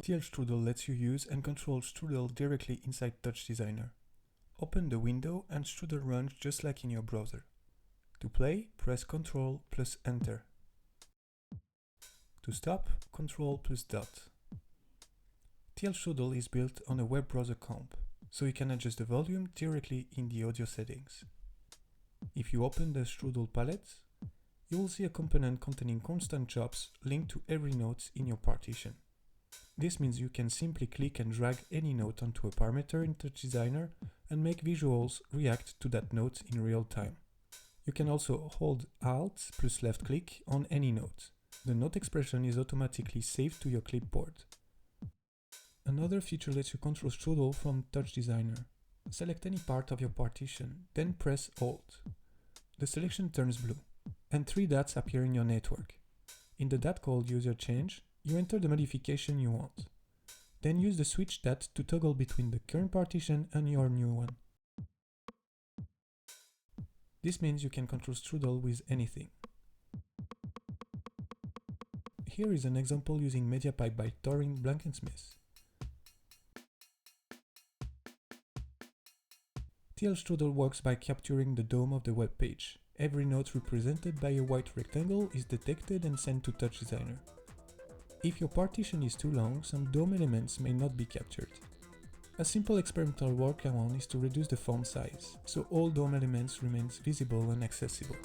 Tlstrudel lets you use and control Strudel directly inside TouchDesigner. Open the window and Strudel runs just like in your browser. To play, press Ctrl plus Enter. To stop, Ctrl plus dot. Tlstrudel is built on a web browser comp, so you can adjust the volume directly in the audio settings. If you open the Strudel palette, you will see a component containing constant chops linked to every note in your partition. This means you can simply click and drag any note onto a parameter in TouchDesigner and make visuals react to that note in real time. You can also hold Alt plus left click on any note. The note expression is automatically saved to your clipboard. Another feature lets you control Strudel from TouchDesigner. Select any part of your partition, then press Alt. The selection turns blue, and 3 dots appear in your network. In the dot called User Change, you enter the modification you want. Then use the switch dot to toggle between the current partition and your new one. This means you can control Strudel with anything. Here is an example using MediaPipe by Thorin Blankensmith. Tlstrudel works by capturing the DOM of the web page. Every note represented by a white rectangle is detected and sent to TouchDesigner. If your partition is too long, some DOM elements may not be captured. A simple experimental workaround is to reduce the font size, so all DOM elements remain visible and accessible.